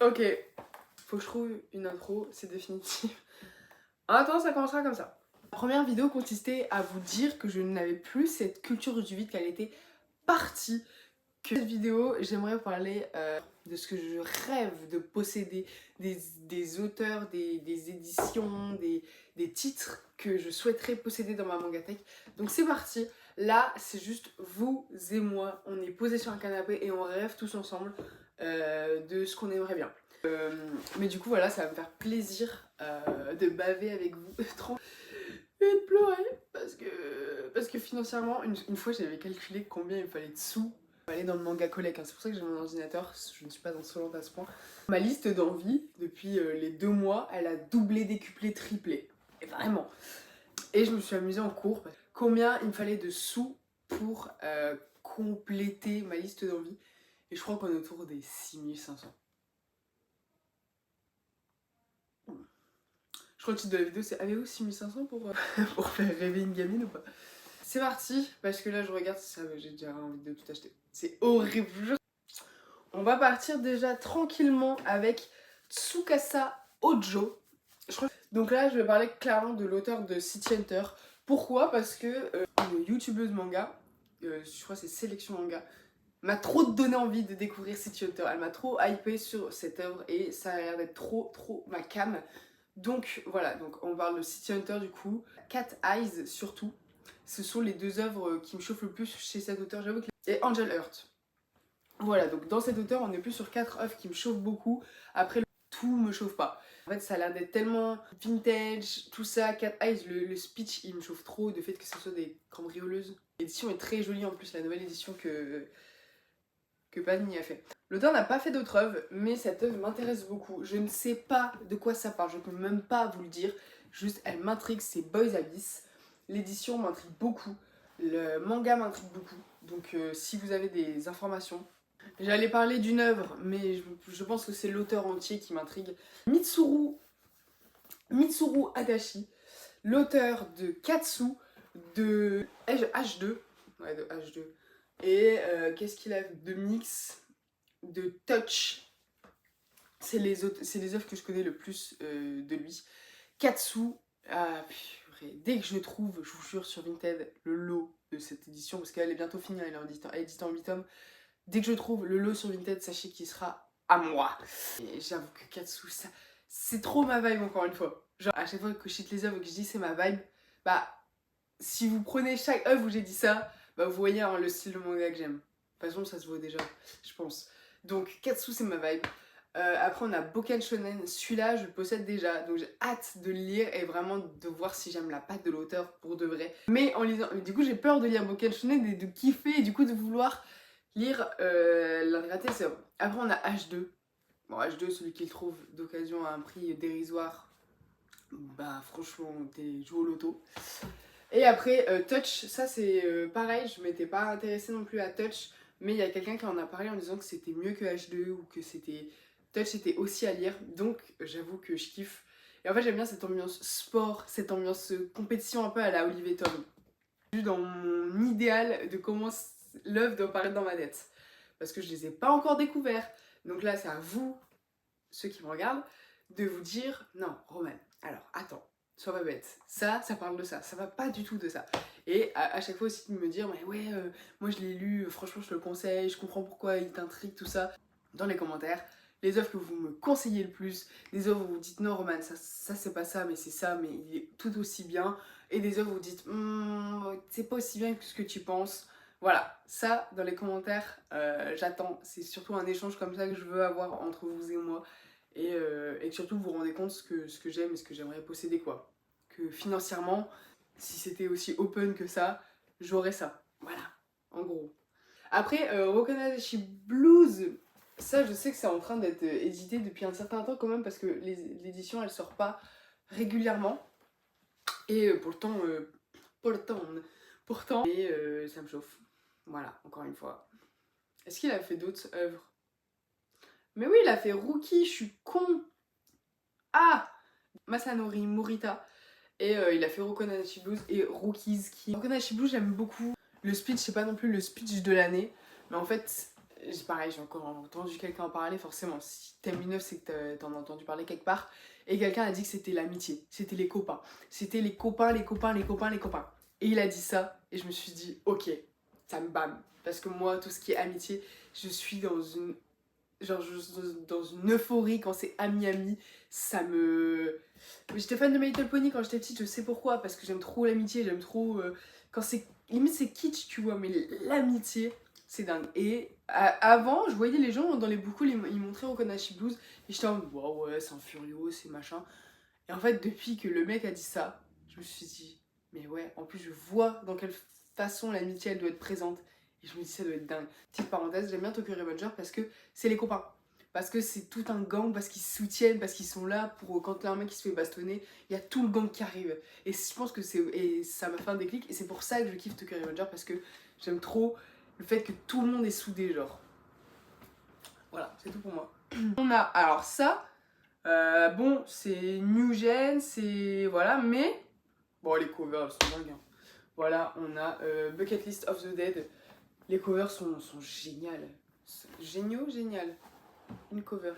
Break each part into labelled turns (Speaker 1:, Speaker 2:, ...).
Speaker 1: Ok, faut que je trouve une intro, c'est définitif. Attends, ça commencera comme ça. La première vidéo consistait à vous dire que je n'avais plus cette culture du vide, qu'elle était partie. Que cette vidéo, j'aimerais parler de ce que je rêve de posséder, des auteurs, des éditions, des titres que je souhaiterais posséder dans ma mangatech. Donc c'est parti, là c'est juste vous et moi, on est posés sur un canapé et on rêve tous ensemble de ce qu'on aimerait bien. Mais du coup voilà, ça va me faire plaisir de baver avec vous et de pleurer parce que financièrement, une fois j'avais calculé combien il fallait de sous pour aller dans le manga collect, hein. C'est pour ça que j'ai mon ordinateur, je ne suis pas insolente à ce point. Ma liste d'envie, depuis les 2 mois, elle a doublé, décuplé, triplé. Et vraiment. Et je me suis amusée en cours. Combien il me fallait de sous pour compléter ma liste d'envie. Et je crois qu'on est autour des 6500. Je crois que le titre de la vidéo c'est avez-vous 6500 pour faire rêver une gamine ou pas? C'est parti, parce que là je regarde ça, j'ai déjà envie de tout acheter. C'est horrible. On va partir déjà tranquillement avec Tsukasa Ojo. Donc là je vais parler clairement de l'auteur de City Hunter. Pourquoi? Parce que une youtubeuse manga, je crois que c'est Sélection Manga, m'a trop donné envie de découvrir City Hunter. Elle m'a trop hypé sur cette œuvre et ça a l'air d'être trop ma cam. Donc voilà, donc on parle de City Hunter du coup. Cat Eyes surtout. Ce sont les deux œuvres qui me chauffent le plus chez cet auteur, j'avoue. Et Angel Heart. Voilà, donc dans cet auteur, on est plus sur 4 œuvres qui me chauffent beaucoup. Après, tout me chauffe pas. En fait, ça a l'air d'être tellement vintage, tout ça. Cat Eyes, le speech, il me chauffe trop. Le fait que ce soit des cambrioleuses. L'édition est très jolie en plus, la nouvelle édition que Panini a fait. L'auteur n'a pas fait d'autres œuvres, mais cette œuvre m'intéresse beaucoup. Je ne sais pas de quoi ça parle, je ne peux même pas vous le dire. Juste, elle m'intrigue, c'est Boys Abyss. L'édition m'intrigue beaucoup, le manga m'intrigue beaucoup. Donc si vous avez des informations, j'allais parler d'une œuvre, mais je pense que c'est l'auteur entier qui m'intrigue. Mitsuru Adachi, l'auteur de Katsu, de H2, ouais, de H2. Et qu'est-ce qu'il a de Mix, de Touch. C'est les œuvres que je connais le plus de lui. Katsu, dès que je trouve, je vous jure sur Vinted, le lot de cette édition, parce qu'elle est bientôt finie, elle est éditée en 8 tomes. Dès que je trouve le lot sur Vinted, sachez qu'il sera à moi. Et j'avoue que Katsu, ça, c'est trop ma vibe encore une fois. Genre à chaque fois que je cite les œuvres et que je dis c'est ma vibe, bah si vous prenez chaque œuvre où j'ai dit ça, bah vous voyez hein, le style de manga que j'aime. De toute façon ça se voit déjà, je pense. Donc Katsu c'est ma vibe. Après on a Boken Shonen, celui-là je le possède déjà, donc j'ai hâte de le lire et vraiment de voir si j'aime la patte de l'auteur pour de vrai. Mais en lisant, du coup j'ai peur de lire Boken Shonen et de kiffer et du coup de vouloir lire l'intégralité. Après on a H2. Bon H2 celui qu'il trouve d'occasion à un prix dérisoire, bah franchement t'es joué au loto. Et après Touch, ça c'est pareil, je m'étais pas intéressée non plus à Touch, mais il y a quelqu'un qui en a parlé en disant que c'était mieux que H2 ou que c'était Touch était aussi à lire, donc j'avoue que je kiffe. Et en fait j'aime bien cette ambiance sport, cette ambiance compétition un peu à la Olivier Tom. J'ai vu dans mon idéal de comment l'œuvre doit paraître dans ma tête, parce que je les ai pas encore découverts. Donc là c'est à vous, ceux qui me regardent, de vous dire non Roman, alors attends. Sois pas bête, ça parle de ça va pas du tout de ça. Et à chaque fois aussi de me dire, mais ouais, moi je l'ai lu, franchement je te le conseille, je comprends pourquoi il t'intrigue, tout ça. Dans les commentaires, les œuvres que vous me conseillez le plus, des œuvres où vous dites non Roman, ça c'est pas ça, mais c'est ça, mais il est tout aussi bien. Et des œuvres où vous dites, c'est pas aussi bien que ce que tu penses. Voilà, ça dans les commentaires, j'attends. C'est surtout un échange comme ça que je veux avoir entre vous et moi. Et que surtout vous vous rendez compte ce que j'aime et ce que j'aimerais posséder quoi. Que financièrement, si c'était aussi open que ça, j'aurais ça. Voilà, en gros. Après, Rokanashi Blues, ça je sais que c'est en train d'être édité depuis un certain temps quand même parce que l'édition elle sort pas régulièrement. Et pourtant, et ça me chauffe. Voilà, encore une fois. Est-ce qu'il a fait d'autres œuvres? Mais oui, il a fait Rookie, je suis con. Ah, Masanori Morita. Et il a fait Rokanashi Blues et Rookies. Rokanashi Blues, j'aime beaucoup. Le speech, c'est pas non plus le speech de l'année. Mais en fait, pareil, j'ai encore entendu quelqu'un en parler, forcément. Si t'aimes une œuvre, c'est que t'en as entendu parler quelque part. Et quelqu'un a dit que c'était l'amitié, c'était les copains. C'était les copains, les copains, les copains, les copains. Et il a dit ça, et je me suis dit, ok, ça me bam. Parce que moi, tout ce qui est amitié, je suis dans une... Genre, dans une euphorie quand c'est ami-ami. Ça me... J'étais fan de My Little Pony quand j'étais petite, je sais pourquoi. Parce que j'aime trop l'amitié, j'aime trop... Quand c'est... Limite, c'est kitsch, tu vois, mais l'amitié... C'est dingue. Et avant, je voyais les gens dans les boucles, ils montraient Okonashi Blues. Et j'étais en mode, wow, ouais, c'est un furio, c'est machin. Et en fait, depuis que le mec a dit ça, je me suis dit, mais ouais, en plus, je vois dans quelle façon l'amitié, elle doit être présente. Et je me dis, ça doit être dingue. Petite parenthèse, j'aime bien Tokyo Revenger parce que c'est les copains. Parce que c'est tout un gang, parce qu'ils se soutiennent, parce qu'ils sont là pour quand un mec qui se fait bastonner, il y a tout le gang qui arrive. Et je pense que c'est. Et ça m'a fait un déclic. Et c'est pour ça que je kiffe Tokyo Revenger parce que j'aime trop le fait que tout le monde est soudé, genre. Voilà, c'est tout pour moi. On a, alors ça, bon, c'est new gen, c'est, voilà, mais, bon, les covers, elles sont dingues, hein. Voilà, on a Bucket List of the Dead. Les covers sont géniales. Génial. Une cover.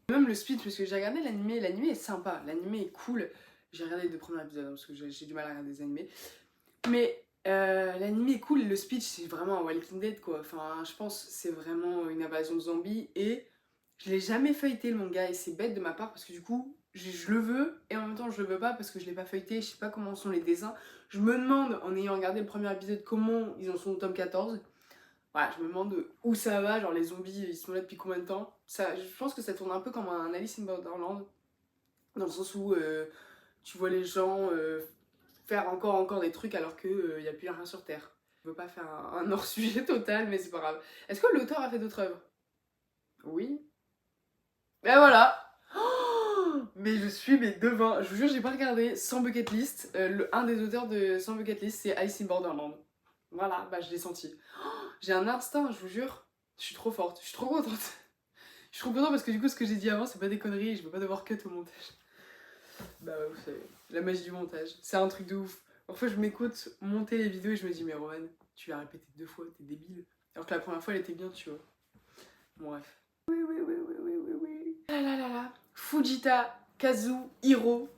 Speaker 1: Même le speech, parce que j'ai regardé l'animé, l'animé est sympa, l'animé est cool. J'ai regardé les 2 premiers épisodes, hein, parce que j'ai du mal à regarder des animés. Mais l'anime est cool et le speech c'est vraiment un Walking Dead quoi. Enfin, je pense que c'est vraiment une invasion de zombies et je l'ai jamais feuilleté le manga et c'est bête de ma part parce que du coup je le veux et en même temps je le veux pas parce que je l'ai pas feuilleté, je sais pas comment sont les dessins. Je me demande en ayant regardé le premier épisode comment ils en sont au tome 14. Voilà, je me demande où ça va, genre les zombies ils sont là depuis combien de temps. Ça, je pense que ça tourne un peu comme un Alice in Borderland dans le sens où tu vois les gens faire encore des trucs alors qu'il n'y a plus rien sur Terre. Je veux pas faire un hors-sujet total, mais c'est pas grave. Est-ce que l'auteur a fait d'autres œuvres? Oui. Ben voilà. Oh, mais je suis mais devin. Je vous jure, j'ai pas regardé sans bucket list. Un des auteurs de Sans bucket list, c'est Alice in Borderland. Voilà, bah je l'ai senti. Oh, j'ai un instinct, je vous jure. Je suis trop forte, je suis trop contente. Je suis trop contente parce que du coup, ce que j'ai dit avant, c'est pas des conneries et je veux pas devoir cut au montage. Bah ouais, vous savez, la magie du montage. C'est un truc de ouf. Parfois, je m'écoute monter les vidéos et je me dis, mais Rowan, tu l'as répété 2 fois, t'es débile. Alors que la première fois, elle était bien, tu vois. Bon, bref. Oui. Ah là là là. Fujita Kazuhiro.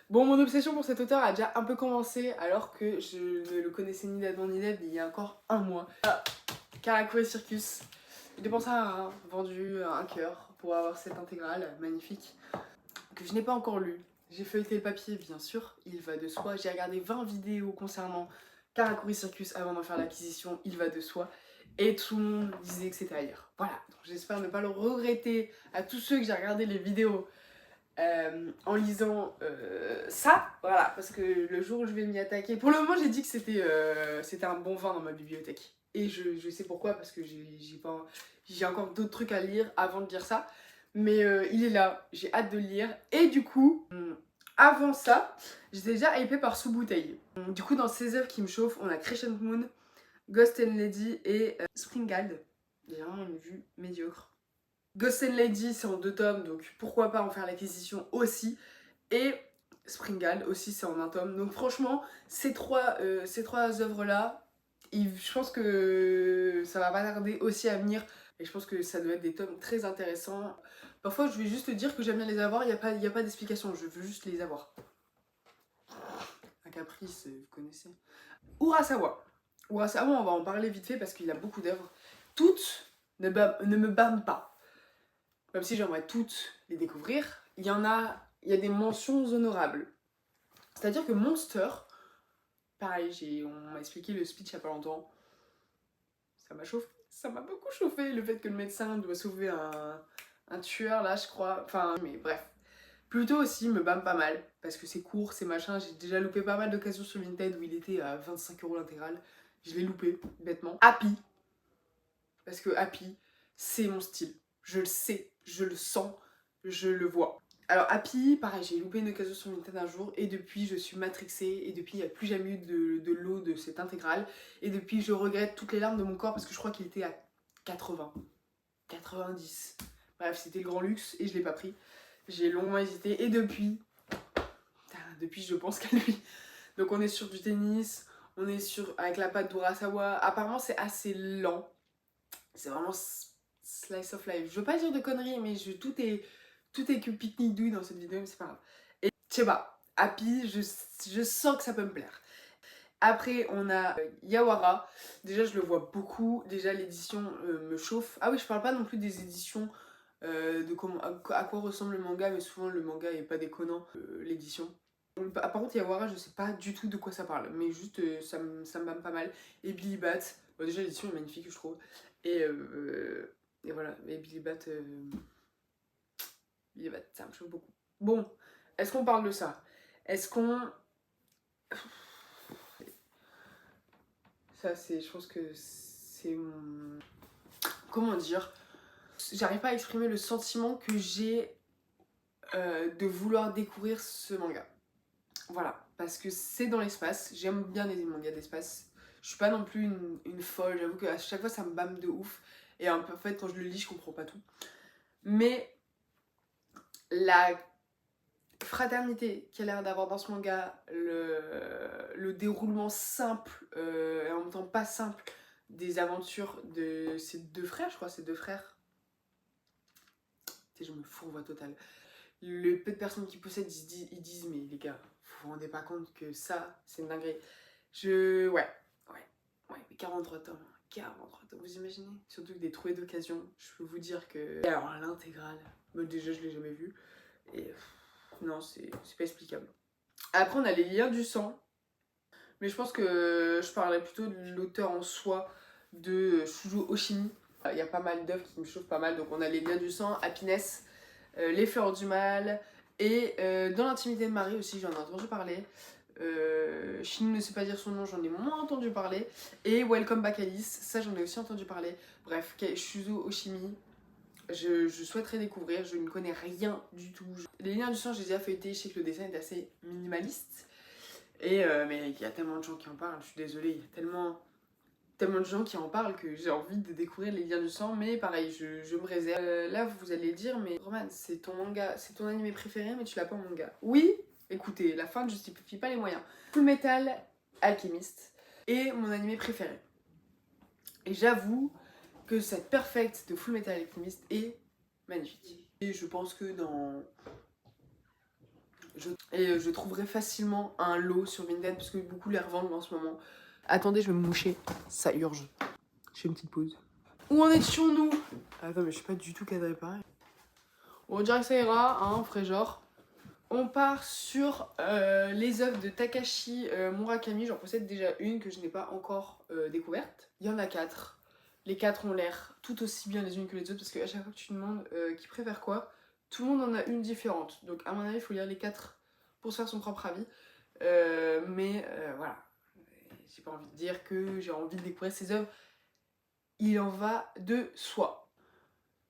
Speaker 1: Bon, mon obsession pour cet auteur a déjà un peu commencé alors que je ne le connaissais ni d'Adam ni d'Ève il y a encore un mois. Ah, Karakuri Circus. J'ai dépensé vendu un cœur pour avoir cette intégrale magnifique que je n'ai pas encore lu. J'ai feuilleté le papier, bien sûr, il va de soi. J'ai regardé 20 vidéos concernant Karakuri Circus avant d'en faire l'acquisition, il va de soi. Et tout le monde disait que c'était à lire. Voilà, donc j'espère ne pas le regretter à tous ceux que j'ai regardé les vidéos en lisant ça. Voilà, parce que le jour où je vais m'y attaquer... Pour le moment, j'ai dit que c'était un bon vin dans ma bibliothèque. Et je sais pourquoi, parce que j'ai encore d'autres trucs à lire avant de dire ça. Mais il est là, j'ai hâte de le lire. Et du coup, avant ça, j'étais déjà hypée par Sous Bouteille. Du coup, dans ces œuvres qui me chauffent, on a Crescent Moon, Ghost and Lady et Springald. J'ai vraiment une vue médiocre. Ghost and Lady, c'est en 2 tomes, donc pourquoi pas en faire l'acquisition aussi. Et Springald aussi, c'est en 1 tome. Donc franchement, ces trois œuvres-là, je pense que ça va pas tarder aussi à venir. Et je pense que ça doit être des tomes très intéressants. Parfois, je vais juste dire que j'aime bien les avoir, il n'y a pas d'explication, je veux juste les avoir. Un caprice, vous connaissez. Urasawa. Urasawa, on va en parler vite fait parce qu'il a beaucoup d'œuvres. Toutes ne me bannent pas. Même si j'aimerais toutes les découvrir, il y a des mentions honorables. C'est-à-dire que Monster, pareil, on m'a expliqué le speech il y a pas longtemps, ça m'a chauffé, ça m'a beaucoup chauffé le fait que le médecin doit sauver un tueur là je crois, enfin mais bref. Plutôt aussi me bâme pas mal, parce que c'est court, c'est machin, j'ai déjà loupé pas mal d'occasions sur Vinted où il était à 25€ l'intégrale, je l'ai loupé bêtement. Happy, parce que Happy, c'est mon style, je le sais, je le sens, je le vois. Alors Happy, pareil, j'ai loupé une occasion sur Vinted un jour et depuis je suis matrixée et depuis il n'y a plus jamais eu de lot de cette intégrale et depuis je regrette toutes les larmes de mon corps parce que je crois qu'il était à 80, 90. Bref, c'était le grand luxe et je l'ai pas pris. J'ai longuement hésité et depuis je pense qu'à lui. Donc on est sur du tennis, on est avec la patte d'Urasawa. Apparemment c'est assez lent. C'est vraiment slice of life. Je veux pas dire de conneries, mais tout est que pique-nique douille dans cette vidéo, mais c'est pas grave. Et je sais pas, Happy, je sens que ça peut me plaire. Après, on a Yawara. Déjà, je le vois beaucoup. Déjà, l'édition me chauffe. Ah oui, je parle pas non plus des éditions de comment, à quoi ressemble le manga, mais souvent le manga est pas déconnant, l'édition. Par contre, Yawara, je sais pas du tout de quoi ça parle, mais juste ça me bame pas mal. Et Billy Bat, bon, déjà l'édition est magnifique, je trouve. Et voilà, et Billy Bat, ça me chauffe beaucoup. Bon, est-ce qu'on parle de ça? Est-ce qu'on. Ça, c'est. Je pense que c'est mon. Comment dire? J'arrive pas à exprimer le sentiment que j'ai de vouloir découvrir ce manga. Voilà, parce que c'est dans l'espace, j'aime bien les mangas d'espace. Je suis pas non plus une folle, j'avoue qu'à chaque fois ça me bame de ouf. Et en fait, quand je le lis, je comprends pas tout. Mais la fraternité qu'il y a l'air d'avoir dans ce manga, le déroulement simple et en même temps pas simple des aventures de ces deux frères, je crois, ces deux frères. Je me fourvoie total. Le peu de personnes qui possèdent, ils disent mais les gars, vous vous rendez pas compte que ça, c'est une dinguerie. Ouais, mais 43 tomes, 43 tomes, vous imaginez? Surtout que des trouées d'occasion, je peux vous dire que... Et alors l'intégrale, déjà je l'ai jamais vu, et non, c'est pas explicable. Après on a les liens du sang, mais je pense que je parlais plutôt de l'auteur en soi, de Shujo Oshimi. Il y a pas mal d'œuvres qui me chauffent pas mal, donc on a les liens du sang, Happiness, les fleurs du mal, et dans l'intimité de Marie aussi, j'en ai entendu parler. Shin ne sait pas dire son nom, j'en ai moins entendu parler. Et Welcome Back Alice, ça j'en ai aussi entendu parler. Bref, Shuzo Oshimi, je souhaiterais découvrir, je ne connais rien du tout. Les liens du sang, j'ai déjà feuilleté, je sais que le dessin est assez minimaliste. Mais il y a tellement de gens qui en parlent, je suis désolée, il y a tellement de gens qui en parlent que j'ai envie de découvrir les liens du sang, mais pareil, je me réserve. Là, vous allez dire, mais Roman, c'est ton manga, c'est ton animé préféré, mais tu l'as pas en manga. Oui, écoutez, la fin ne justifie pas les moyens. Full Metal Alchemist est mon animé préféré. Et j'avoue que cette perfect de Full Metal Alchemist est magnifique. Et je pense que je trouverai facilement un lot sur Vinted parce que beaucoup les revendent en ce moment. Attendez, je vais me moucher, ça urge. Je fais une petite pause. Où en étions-nous? Attends, mais je suis pas du tout cadré pareil. On dirait que ça ira, hein, on ferait genre. On part sur les œuvres de Takashi Murakami. J'en possède déjà une que je n'ai pas encore découverte. Il y en a 4. Les 4 ont l'air tout aussi bien les unes que les autres parce qu'à chaque fois que tu demandes qui préfère quoi, tout le monde en a une différente. Donc à mon avis, il faut lire les 4 pour se faire son propre avis. Voilà. J'ai pas envie de dire que j'ai envie de découvrir ces œuvres. Il en va de soi.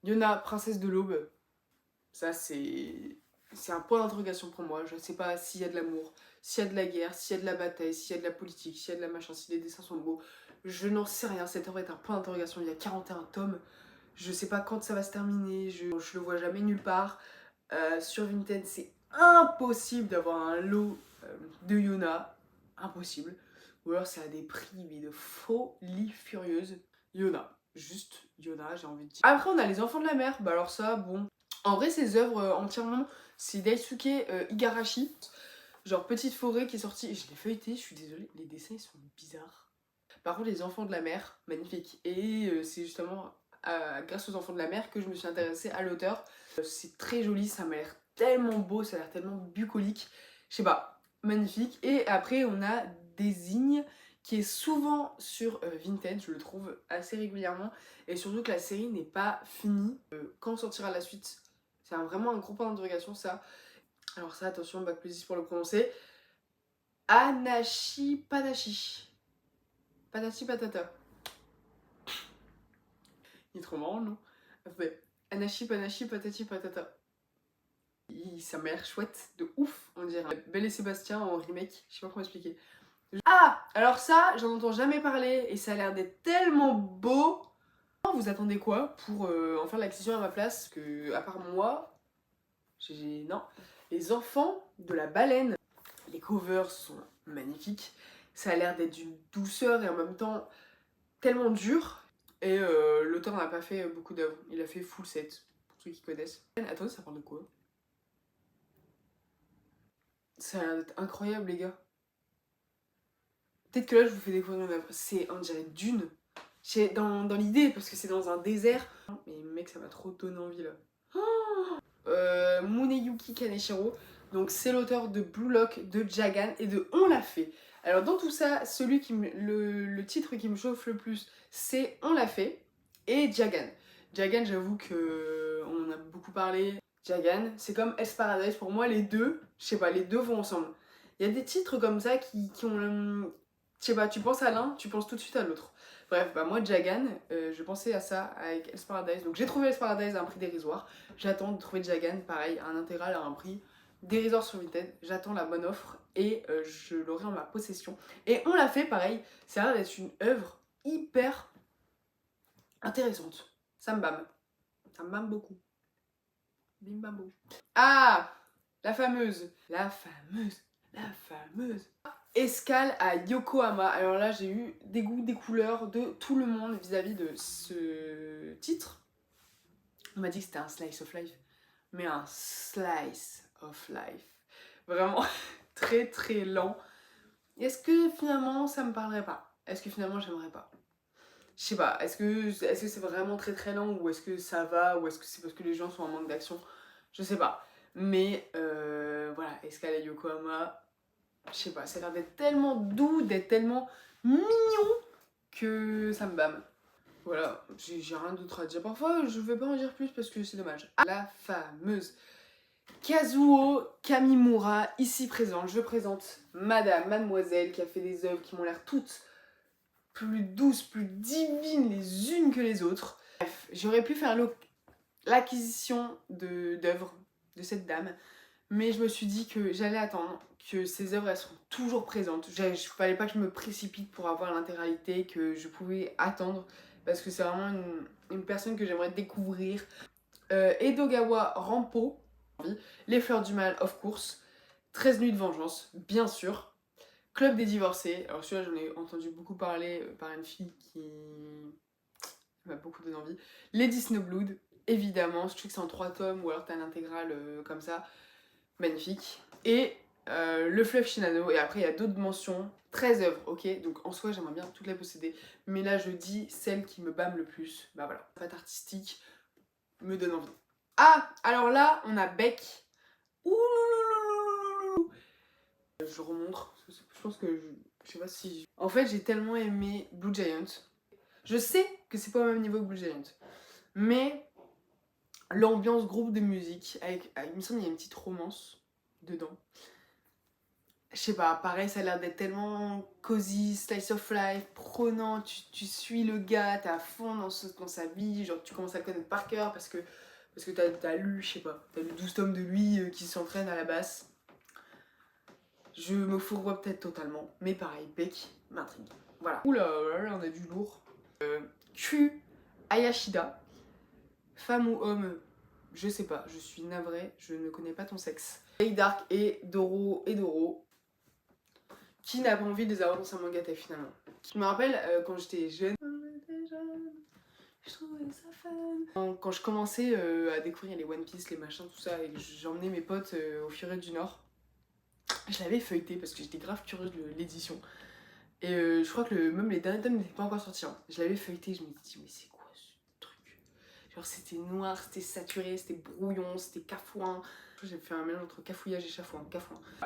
Speaker 1: Yona, princesse de l'aube. Ça, c'est un point d'interrogation pour moi. Je ne sais pas s'il y a de l'amour, s'il y a de la guerre, s'il y a de la bataille, s'il y a de la politique, s'il y a de la machin, si les dessins sont beaux. Je n'en sais rien. Cette œuvre est un point d'interrogation. Il y a 41 tomes. Je sais pas quand ça va se terminer. Je le vois jamais nulle part. Sur Vinted, c'est impossible d'avoir un lot de Yona. Impossible. Ou alors c'est à des prix mais de folie furieuse. Yona. Juste Yona, j'ai envie de dire. Après, on a Les Enfants de la Mer. Bah alors ça, bon. En vrai, ces œuvres entièrement, c'est Daisuke Igarashi. Genre Petite Forêt qui est sortie. Je l'ai feuilleté, je suis désolée, les dessins ils sont bizarres. Par contre, Les Enfants de la Mer, magnifique. Et c'est justement grâce aux Enfants de la Mer que je me suis intéressée à l'auteur. C'est très joli, ça m'a l'air tellement beau, ça a l'air tellement bucolique. Je sais pas, magnifique. Et après, on a Désigne qui est souvent sur Vinted, je le trouve assez régulièrement. Et surtout que la série n'est pas finie. Quand sortira la suite, c'est vraiment un gros point d'interrogation ça. Alors ça, attention, bac plus 10 pour le prononcer. Anashi Panashi. Patati patata. Il est trop marrant, non? Anashi Panashi Patati patata. Ça m'a l'air chouette, de ouf, on dirait. Belle et Sébastien en remake, je sais pas comment expliquer. Ah, alors ça, j'en entends jamais parler et ça a l'air d'être tellement beau. Vous attendez quoi pour en faire l'acquisition à ma place? Que, à part moi, non. Les Enfants de la Baleine. Les covers sont magnifiques. Ça a l'air d'être d'une douceur et en même temps tellement dur. Et l'auteur n'a pas fait beaucoup d'œuvres, il a fait full set, pour ceux qui connaissent. Attends, ça parle de quoi? Ça a l'air d'être incroyable les gars. Peut-être que là je vous fais découvrir une œuvre. C'est, on dirait Dune. Dans l'idée, parce que c'est dans un désert. Mais mec, ça m'a trop donné envie là. Muneyuki Kaneshiro. Donc c'est l'auteur de Blue Lock, de Jagan et de On l'a fait. Alors dans tout ça, le titre qui me chauffe le plus, c'est On l'a fait et Jagan. Jagan, j'avoue que on en a beaucoup parlé. Jagan, c'est comme S Paradise pour moi, les deux, je sais pas, les deux vont ensemble. Il y a des titres comme ça qui ont, je sais pas, tu penses à l'un, tu penses tout de suite à l'autre. Bref, bah moi Jagan, je pensais à ça avec Hell's Paradise. Donc j'ai trouvé Hell's Paradise à un prix dérisoire. J'attends de trouver Jagan, pareil, un intégral à un prix dérisoire sur Vinted. J'attends la bonne offre et je l'aurai en ma possession. Et On l'a fait, pareil, ça a l'air d'être une œuvre hyper intéressante. Ça me bâme. Ça me bâme beaucoup. Bim bam boum. Ah, la fameuse. Escale à Yokohama. Alors là, j'ai eu des goûts, des couleurs de tout le monde vis-à-vis de ce titre. On m'a dit que c'était un slice of life. Mais un slice of life. Vraiment très très lent. Est-ce que finalement ça me parlerait pas? Est-ce que finalement j'aimerais pas? Je sais pas, est-ce que c'est vraiment très très lent ou est-ce que ça va ou est-ce que c'est parce que les gens sont en manque d'action? Je sais pas. Mais voilà, Escale à Yokohama, je sais pas, ça a l'air d'être tellement doux, d'être tellement mignon que ça me bâme. Voilà, j'ai rien d'autre à dire. Parfois, je vais pas en dire plus parce que c'est dommage. La fameuse Kazuo Kamimura, ici présente. Je présente mademoiselle, qui a fait des œuvres qui m'ont l'air toutes plus douces, plus divines les unes que les autres. Bref, j'aurais pu faire l'acquisition d'œuvres de cette dame, mais je me suis dit que j'allais attendre, que ces œuvres elles seront toujours présentes. Il fallait pas que je me précipite pour avoir l'intégralité, que je pouvais attendre, parce que c'est vraiment une personne que j'aimerais découvrir. Edogawa Rampo, Les Fleurs du Mal, of course. 13 nuits de vengeance, bien sûr. Club des divorcés, alors celui-là j'en ai entendu beaucoup parler par une fille qui m'a beaucoup donné envie. Lady Snowblood, évidemment, je trouve que c'est en 3 tomes ou alors t'as l'intégrale comme ça, magnifique. Et Le Fleuve Shinano, et après il y a d'autres mentions, 13 œuvres, ok, donc en soi j'aimerais bien toutes les posséder, mais là je dis celle qui me bâme le plus, bah voilà, la patte artistique me donne envie. Ah, alors là on a Beck. Ouh, je remontre, je pense que je sais pas si. En fait, j'ai tellement aimé Blue Giant. Je sais que c'est pas au même niveau que Blue Giant, mais l'ambiance groupe de musique, il me semble qu'il y a une petite romance dedans. Je sais pas, pareil, ça a l'air d'être tellement cosy, slice of life, prenant, tu suis le gars, t'es à fond dans sa vie, genre tu commences à le connaître par cœur parce que t'as lu, je sais pas, t'as lu 12 tomes de lui qui s'entraîne à la basse. Je me fourvoie peut-être totalement, mais pareil, Beck m'intrigue. Voilà. Oula, là on a du lourd. Q Ayashida, femme ou homme, je sais pas, je suis navrée, je ne connais pas ton sexe. Dark et Doro, qui n'a pas envie de les avoir dans sa mangata finalement. Je me rappelle quand j'étais jeune, je trouvais ça fun. Quand je commençais à découvrir les One Piece, les machins, tout ça, et que j'emmenais mes potes au Furet du Nord, je l'avais feuilleté parce que j'étais grave curieuse de l'édition. Et je crois que même les derniers tomes n'étaient pas encore sortis. Hein. Je l'avais feuilleté, je me dis, mais c'est quoi ce truc? Genre, c'était noir, c'était saturé, c'était brouillon, c'était cafouin. J'ai fait un mélange entre cafouillage et chafouin.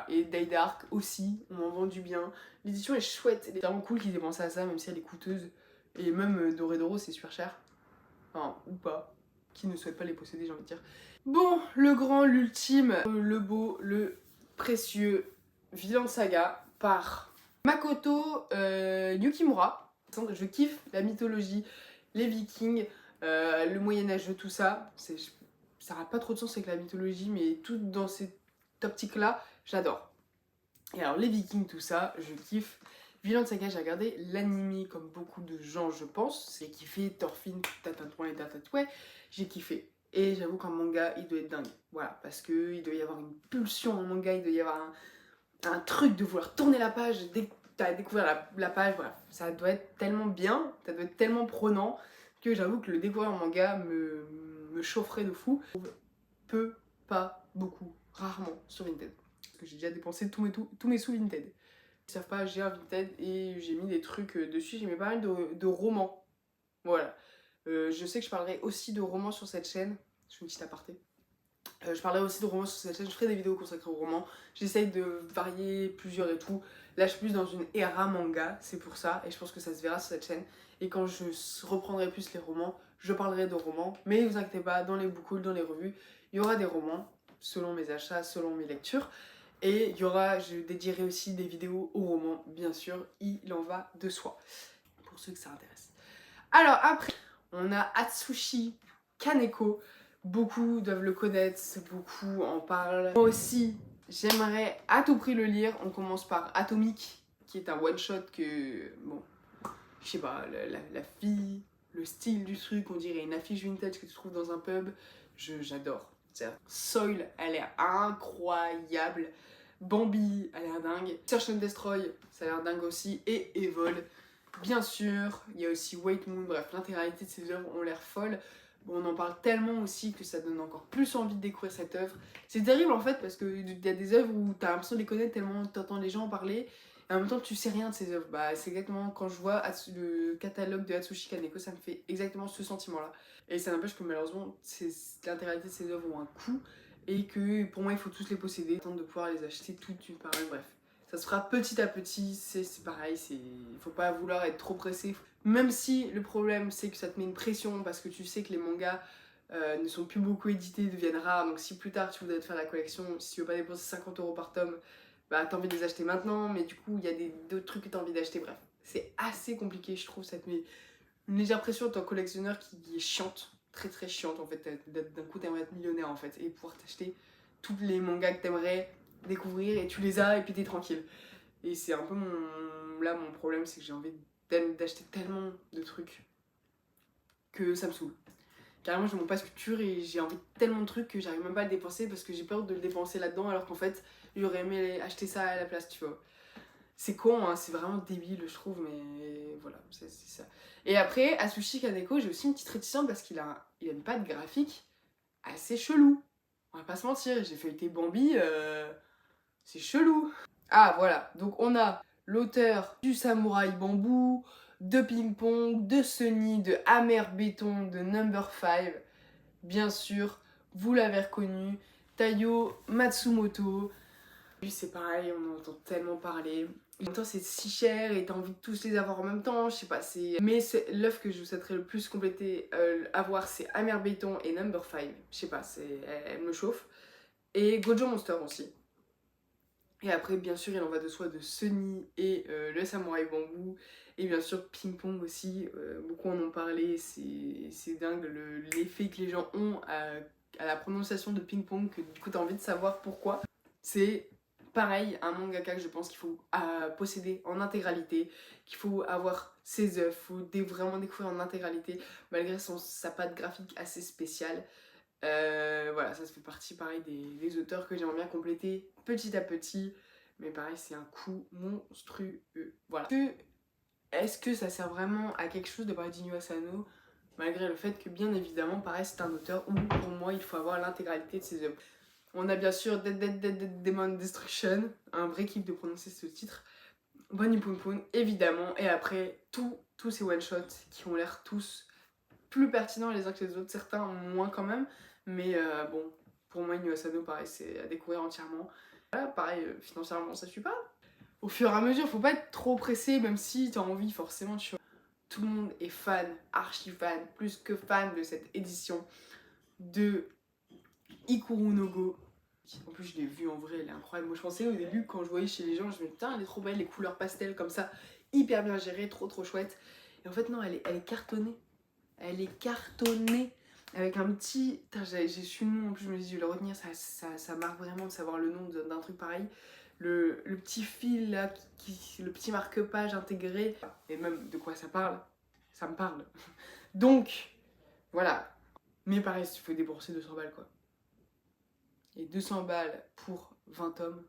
Speaker 1: Et Die Dark aussi, on m'en vend du bien. L'édition est chouette, elle est vraiment cool qu'ils aient pensé à ça, même si elle est coûteuse. Et même Doro, c'est super cher. Enfin, ou pas. Qui ne souhaite pas les posséder, j'ai envie de dire. Bon, le grand, l'ultime, le beau, le précieux Vinland Saga par Makoto Yukimura. Je kiffe la mythologie, les vikings, le Moyen-Âge, tout ça. Ça n'a pas trop de sens avec la mythologie, mais tout dans cette optique-là, j'adore. Et alors, les vikings, tout ça, je kiffe. Vinland Saga, j'ai regardé l'anime comme beaucoup de gens, je pense. J'ai kiffé Thorfinn, Tatatouin et Tatatoué. J'ai kiffé. Et j'avoue qu'un manga, il doit être dingue. Voilà, parce qu'il doit y avoir une pulsion en manga, il doit y avoir un truc de vouloir tourner la page dès que t'as découvert la page. Voilà, ça doit être tellement bien, ça doit être tellement prenant. que j'avoue que le découvrir en manga me chaufferait de fou. Peu, pas beaucoup, rarement sur Vinted. Parce que j'ai déjà dépensé tous mes sous Vinted. Ils savent pas, j'ai un Vinted et j'ai mis des trucs dessus, j'ai mis pas mal de romans. Voilà. Je sais que je parlerai aussi de romans sur cette chaîne. Je fais une petite aparté. Je parlerai aussi de romans sur cette chaîne, je ferai des vidéos consacrées aux romans. J'essaye de varier plusieurs et tout. Là, je suis plus dans une era manga, c'est pour ça. Et je pense que ça se verra sur cette chaîne. Et quand je reprendrai plus les romans, je parlerai de romans. Mais ne vous inquiétez pas, dans les bookhauls, dans les revues, il y aura des romans, selon mes achats, selon mes lectures. Et je dédierai aussi des vidéos aux romans, bien sûr. Il en va de soi. Pour ceux que ça intéresse. Alors après, on a Atsushi Kaneko. Beaucoup doivent le connaître, beaucoup en parlent. Moi aussi, j'aimerais à tout prix le lire. On commence par Atomic, qui est un one-shot que, bon, je sais pas, la fille, le style du truc, on dirait une affiche vintage que tu trouves dans un pub. J'adore. Soil, elle est incroyable. Bambi, elle a l'air dingue. Search and Destroy, ça a l'air dingue aussi. Et Evol, bien sûr. Il y a aussi Wait Moon, bref, l'intégralité de ces œuvres ont l'air folles. Bon, on en parle tellement aussi que ça donne encore plus envie de découvrir cette œuvre. C'est terrible en fait parce qu'il y a des œuvres où t'as l'impression de les connaître tellement t'entends les gens en parler et en même temps tu sais rien de ces œuvres. Bah, c'est exactement quand je vois le catalogue de Atsushi Kaneko, ça me fait exactement ce sentiment là. Et ça n'empêche que malheureusement l'intégralité de ces œuvres ont un coût et que pour moi il faut tous les posséder, attendre de pouvoir les acheter toutes une par une, bref. Ça se fera petit à petit, c'est pareil, il faut pas vouloir être trop pressé. Même si le problème c'est que ça te met une pression parce que tu sais que les mangas ne sont plus beaucoup édités, deviennent rares. Donc si plus tard tu voudrais te faire la collection, si tu veux pas dépenser 50 € par tome, bah t'as envie de les acheter maintenant, mais du coup il y a d'autres trucs que t'as envie d'acheter, bref. C'est assez compliqué je trouve, ça te met une légère pression en tant que collectionneur qui est chiante, très très chiante en fait. D'un coup t'aimerais être millionnaire en fait et pouvoir t'acheter tous les mangas que t'aimerais découvrir et tu les as et puis t'es tranquille. Et c'est un peu mon problème, c'est que j'ai envie d'acheter tellement de trucs que ça me saoule. Carrément, j'ai mon passe culture et j'ai envie de tellement de trucs que j'arrive même pas à le dépenser parce que j'ai peur de le dépenser là-dedans alors qu'en fait, j'aurais aimé acheter ça à la place, tu vois. C'est con, hein, c'est vraiment débile, je trouve, mais voilà, c'est ça. Et après, Atsushi Kaneko, j'ai aussi une petite réticence parce il a une patte graphique assez chelou. On va pas se mentir, j'ai feuilleté Bambi, c'est chelou. Ah voilà, donc on a l'auteur du Samouraï Bambou, de Ping Pong, de Sunny, de Amer Béton, de Number 5. Bien sûr, vous l'avez reconnu, Taiyo Matsumoto. Lui c'est pareil, on en entend tellement parler. En même temps c'est si cher et t'as envie de tous les avoir en même temps, je sais pas, c'est... Mais l'œuvre que je vous souhaiterais le plus compléter, avoir, c'est Amer Béton et Number 5. Je sais pas, elle me chauffe. Et Gojo Monster aussi. Et après, bien sûr, il en va de soi de Sunny et le Samouraï Bambou. Et bien sûr, Ping Pong aussi. Beaucoup en ont parlé. C'est dingue l'effet que les gens ont à la prononciation de Ping Pong, que du coup, t'as envie de savoir pourquoi. C'est pareil, un mangaka que je pense qu'il faut posséder en intégralité, qu'il faut avoir ses œuvres, il faut vraiment découvrir en intégralité, malgré sa patte graphique assez spéciale. Voilà, ça fait partie pareil des auteurs que j'aimerais bien compléter petit à petit, mais pareil c'est un coût monstrueux. Voilà. Est-ce que ça sert vraiment à quelque chose de parler d'Inyo Asano, malgré le fait que bien évidemment pareil c'est un auteur où pour moi il faut avoir l'intégralité de ses œuvres. On a bien sûr Dead Demon Destruction, un vrai kiff de prononcer ce titre, Bonnie Poon Poon évidemment, et après tous ces one shots qui ont l'air tous plus pertinents les uns que les autres, certains moins quand même. Mais bon, pour moi, Inyo Asano, pareil, c'est à découvrir entièrement. Voilà, pareil, financièrement, ça suit pas. Au fur et à mesure, faut pas être trop pressé, même si t'as envie, forcément, tu vois. Tout le monde est fan, archi fan, plus que fan de cette édition de Ikuru no Go. En plus, je l'ai vue en vrai, elle est incroyable. Moi, je pensais au début, quand je voyais chez les gens, je me disais, putain, elle est trop belle, les couleurs pastel comme ça, hyper bien gérée, trop chouette. Et en fait, non, elle est cartonnée. Elle est cartonnée. Avec un petit... J'ai su le nom, en plus je me dis je vais le retenir, ça marque vraiment de savoir le nom d'un truc pareil. Le petit fil là, le petit marque-page intégré, et même de quoi ça parle, ça me parle. Donc, voilà. Mais pareil, il faut débourser 200 balles quoi. Et 200 balles pour 20 tomes.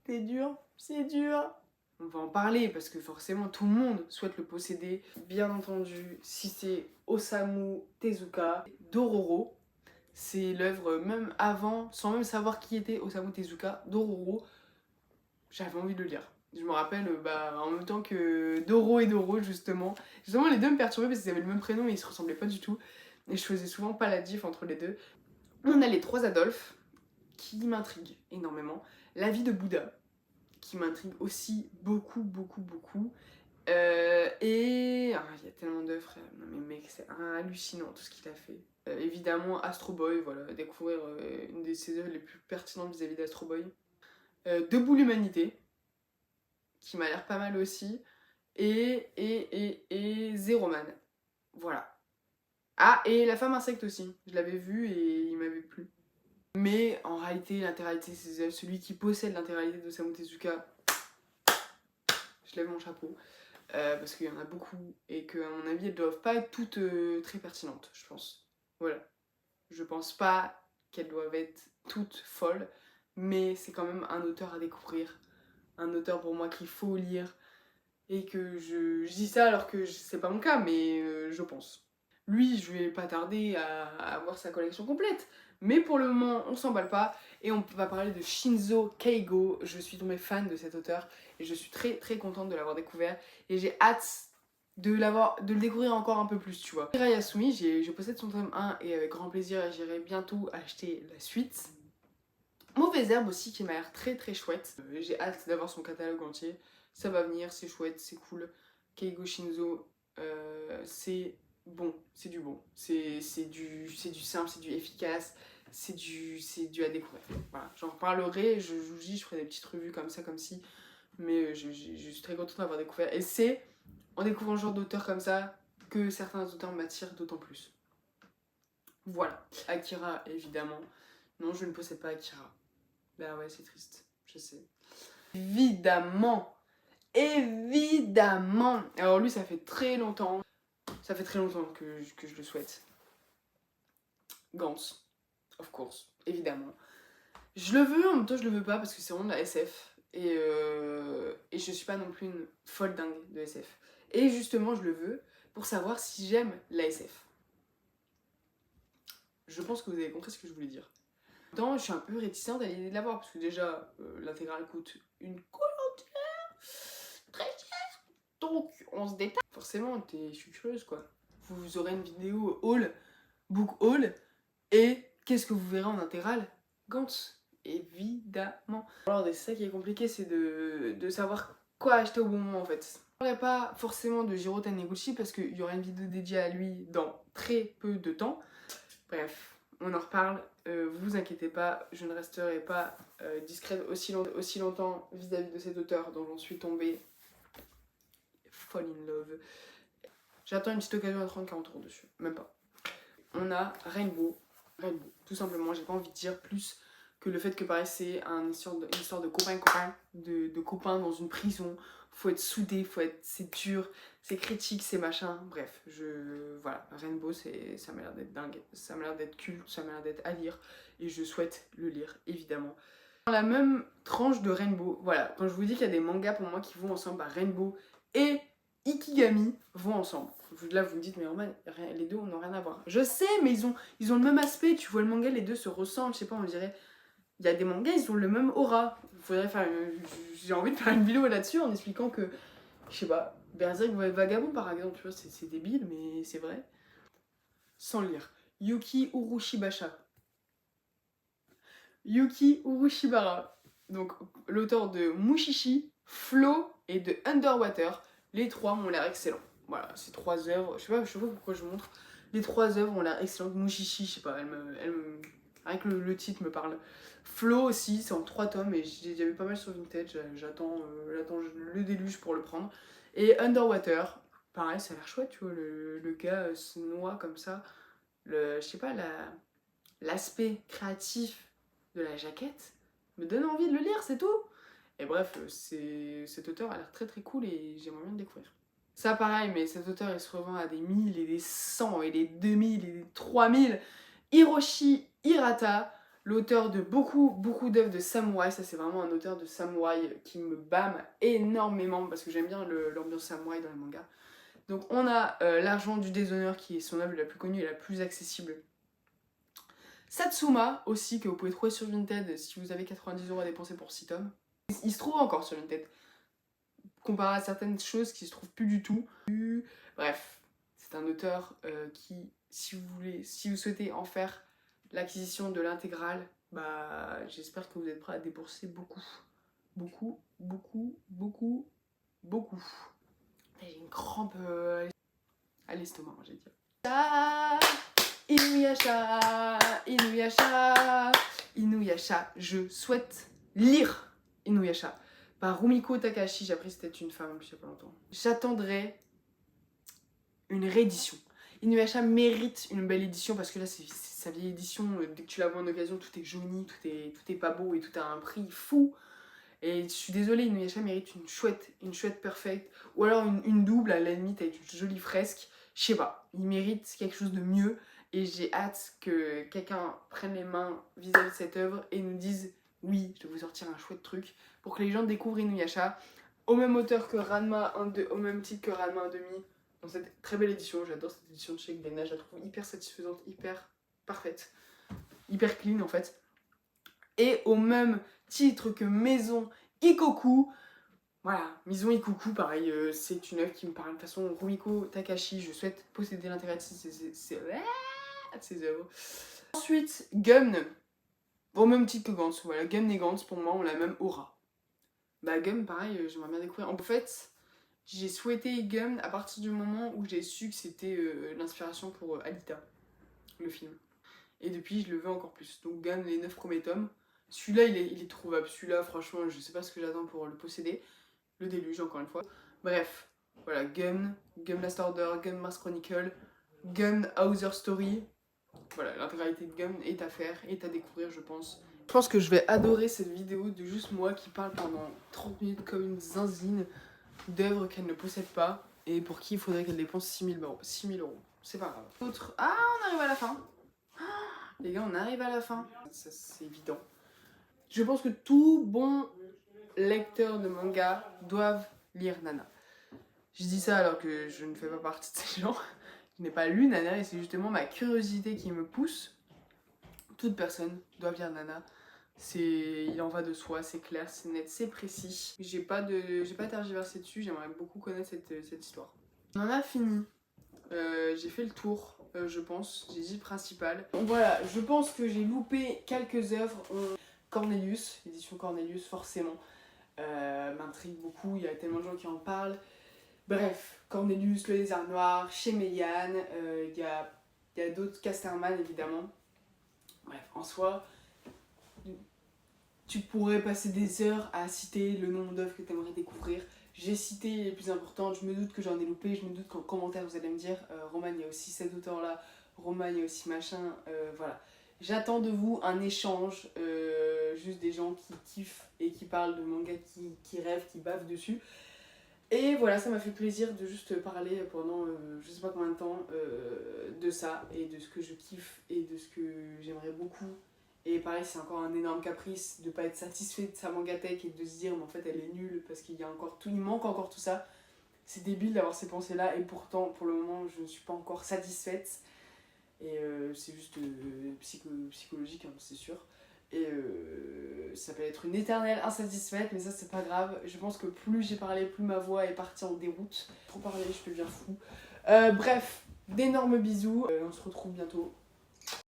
Speaker 1: C'est dur, c'est dur. on va en parler parce que forcément tout le monde souhaite le posséder. Bien entendu, si c'est Osamu Tezuka, Dororo, c'est l'œuvre même avant, sans même savoir qui était Osamu Tezuka, Dororo, j'avais envie de le lire. Je me rappelle, en même temps que Doro et Doro, justement. Justement, les deux me perturbaient parce qu'ils avaient le même prénom mais ils se ressemblaient pas du tout. Et je faisais souvent pas la diff entre les deux. On a les trois Adolphes, qui m'intriguent énormément. La vie de Bouddha, qui m'intrigue aussi beaucoup, beaucoup, beaucoup. Et il y a tellement d'œuvres, frère. Non mais mec, c'est hallucinant tout ce qu'il a fait. Évidemment, Astro Boy, voilà, découvrir une de ses œuvres les plus pertinentes vis-à-vis d'Astro Boy. Debout l'humanité, qui m'a l'air pas mal aussi. Et Zero Man. Voilà. Ah, et La femme insecte aussi. Je l'avais vu et il m'avait plu. Mais en réalité, l'intégralité de ses œuvres, celui qui possède l'intégralité de Osamu Tezuka, je lève mon chapeau. Parce qu'il y en a beaucoup et qu'à mon avis, elles doivent pas être toutes très pertinentes, je pense. Voilà. Je pense pas qu'elles doivent être toutes folles, mais c'est quand même un auteur à découvrir. Un auteur pour moi qu'il faut lire. Et que je dis ça alors que c'est pas mon cas, mais je pense. Lui, je vais pas tarder à avoir sa collection complète. Mais pour le moment, on s'emballe pas. Et on va parler de Shinzo Keigo. Je suis tombée fan de cet auteur. Et je suis très très contente de l'avoir découvert. Et j'ai hâte de le découvrir encore un peu plus, tu vois. Akira Yasumi, je possède son tome 1 et avec grand plaisir, j'irai bientôt acheter la suite. Mauvaise Herbe aussi, qui m'a l'air très très chouette. J'ai hâte d'avoir son catalogue entier. Ça va venir, c'est chouette, c'est cool. Keigo Shinzo, c'est bon, c'est du bon. C'est du simple, c'est du efficace, c'est du à découvrir. Voilà, j'en reparlerai, je vous dis, je ferai des petites revues comme ça, comme si. Mais je suis très contente d'avoir découvert. Et c'est en découvrant ce genre d'auteur comme ça que certains auteurs m'attirent d'autant plus. Voilà. Akira, évidemment. Non, je ne possède pas Akira. Bah ouais, c'est triste, je sais. Évidemment, évidemment. Alors lui, ça fait très longtemps que je le souhaite. Gantz, of course, évidemment. Je le veux, en même temps je le veux pas parce que c'est vraiment de la SF. Et je suis pas non plus une folle dingue de SF. Et justement, je le veux pour savoir si j'aime la SF. Je pense que vous avez compris ce que je voulais dire. Je suis un peu réticente à l'idée de l'avoir parce que déjà l'intégrale coûte une couleur très chère, donc on se détaille. Forcément, je suis curieuse quoi. Vous aurez une vidéo haul, book haul, et qu'est-ce que vous verrez en intégrale? Gantz, évidemment. Alors c'est ça qui est compliqué, c'est de savoir quoi acheter au bon moment en fait. Je ne parlerai pas forcément de Jiro Taniguchi parce qu'il y aura une vidéo dédiée à lui dans très peu de temps. Bref. On en reparle, vous inquiétez pas, je ne resterai pas discrète aussi longtemps vis-à-vis de cet auteur dont j'en suis tombée fall in love. J'attends une petite occasion à 30-40 euros dessus, même pas. On a Rainbow, tout simplement, j'ai pas envie de dire plus que le fait que pareil c'est une histoire de copains, de copains dans une prison. Faut être soudé, c'est dur, c'est critique, c'est machin, bref, voilà, Rainbow, ça m'a l'air d'être dingue, ça m'a l'air d'être culte, ça m'a l'air d'être à lire, et je souhaite le lire, évidemment. Dans la même tranche de Rainbow, voilà, quand je vous dis qu'il y a des mangas pour moi qui vont ensemble, Rainbow et Ikigami vont ensemble. Là, vous me dites, mais Roman, les deux n'ont rien à voir. Je sais, mais ils ont le même aspect, tu vois le manga, les deux se ressemblent, je sais pas, on dirait... Il y a des mangas, ils ont le même aura. J'ai envie de faire une vidéo là-dessus en expliquant que, je sais pas, Berserk Vagabond par exemple, tu vois, c'est débile, mais c'est vrai. Sans lire. Yuki Urushibasha. Yuki Urushibara. Donc, l'auteur de Mushishi, Flow et de Underwater. Les trois m'ont l'air excellents. Voilà, ces trois œuvres, je sais pas pourquoi je vous montre. Les trois œuvres ont l'air excellentes. Mushishi, je sais pas, rien que le titre me parle. Flow aussi, c'est en 3 tomes et j'ai déjà vu pas mal sur Vintage, j'attends le déluge pour le prendre. Et Underwater, pareil, ça a l'air chouette, tu vois, le gars se noie comme ça. Je sais pas, l'aspect créatif de la jaquette me donne envie de le lire, c'est tout. Et bref, cet auteur a l'air très très cool et j'aimerais bien le découvrir. Ça pareil, mais cet auteur il se revend à des 1000 et des 100 et des 2000 et des 3000. Hiroshi Hirata, l'auteur de beaucoup d'œuvres de samouraï. Ça c'est vraiment un auteur de samouraï qui me bâme énormément parce que j'aime bien l'ambiance samouraï dans les mangas. Donc on a L'argent du déshonneur qui est son œuvre la plus connue et la plus accessible. Satsuma aussi, que vous pouvez trouver sur Vinted si vous avez 90€ à dépenser pour 6 tomes. Il se trouve encore sur Vinted, comparé à certaines choses qui se trouvent plus du tout. Bref, c'est un auteur qui, si vous souhaitez en faire l'acquisition de l'intégrale, bah j'espère que vous êtes prêts à débourser beaucoup. J'ai une crampe à l'estomac, j'ai dit. Inuyasha, Inuyasha, Inuyasha. Je souhaite lire Inuyasha par Rumiko Takahashi. J'ai appris que c'était une femme depuis il y a pas longtemps. J'attendrai une réédition. Inuyasha mérite une belle édition parce que là c'est sa vieille édition. Dès que tu la vois en occasion, tout est jauni, tout est pas beau et tout a un prix fou. Et je suis désolée, Inuyasha mérite une chouette perfecte. Ou alors une double à la limite avec une jolie fresque. Je sais pas, il mérite quelque chose de mieux. Et j'ai hâte que quelqu'un prenne les mains vis-à-vis de cette œuvre et nous dise oui, je vais vous sortir un chouette truc pour que les gens découvrent Inuyasha au même auteur que Ranma 1, au même titre que Ranma 1,5 dans cette très belle édition. J'adore cette édition de chez Glénat, je la trouve hyper satisfaisante, hyper parfaite, hyper clean en fait. Et au même titre que Maison Ikoku. Voilà, Maison Ikoku, pareil, c'est une œuvre qui me parle de toute façon. Rumiko Takahashi, je souhaite posséder l'intégralité de ses œuvres. Ensuite, Gun, au même titre que Gantz. Voilà, Gun et Gantz pour moi ont la même aura. Bah Gun, pareil, j'aimerais bien découvrir. En fait, j'ai souhaité Gun à partir du moment où j'ai su que c'était l'inspiration pour Alita, le film. Et depuis, je le veux encore plus. Donc Gun, les 9 premiers tomes. Celui-là, il est trouvable. Celui-là, franchement, je sais pas ce que j'attends pour le posséder. Le déluge, encore une fois. Bref, voilà, Gun Last Order, Gun Mars Chronicle, Gun Hauser Story. Voilà, l'intégralité de Gun est à faire, est à découvrir, je pense. Je pense que je vais adorer cette vidéo de juste moi qui parle pendant 30 minutes comme une zinzine d'œuvres qu'elle ne possède pas et pour qui il faudrait qu'elle dépense 6 000 €. C'est pas grave. Ah, on arrive à la fin. Les gars, on arrive à la fin. Ça, c'est évident. Je pense que tout bon lecteurs de manga doivent lire Nana. Je dis ça alors que je ne fais pas partie de ces gens. Je n'ai pas lu Nana et c'est justement ma curiosité qui me pousse. Toute personne doit lire Nana. Il en va de soi, c'est clair, c'est net, c'est précis. J'ai pas tergiversé dessus, j'aimerais beaucoup connaître cette histoire. On en a fini. J'ai fait le tour, je pense. J'ai dit le principal. Donc voilà, je pense que j'ai loupé quelques œuvres. Cornelius, l'édition Cornelius, forcément. M'intrigue beaucoup, il y a tellement de gens qui en parlent. Bref, Cornelius, Le Lézard Noir, chez Meian, il y a d'autres, Casterman évidemment. Bref, en soi, tu pourrais passer des heures à citer le nombre d'œuvres que tu aimerais découvrir. J'ai cité les plus importantes, je me doute que j'en ai loupé, je me doute qu'en commentaire vous allez me dire Roman, il y a aussi cet auteur-là, Roman, il y a aussi machin, voilà. J'attends de vous un échange, juste des gens qui kiffent et qui parlent de manga, qui rêvent, qui bavent dessus. Et voilà, ça m'a fait plaisir de juste parler pendant je sais pas combien de temps de ça et de ce que je kiffe et de ce que j'aimerais beaucoup. Et pareil, c'est encore un énorme caprice de pas être satisfait de sa mangatech et de se dire mais en fait elle est nulle parce qu'il y a encore tout, il manque encore tout ça. C'est débile d'avoir ces pensées là et pourtant pour le moment je ne suis pas encore satisfaite. Et c'est juste psychologique, hein, c'est sûr. Et ça peut être une éternelle insatisfaite, mais ça c'est pas grave. Je pense que plus j'ai parlé, plus ma voix est partie en déroute. Trop parler, je deviens fou. Bref, d'énormes bisous. On se retrouve bientôt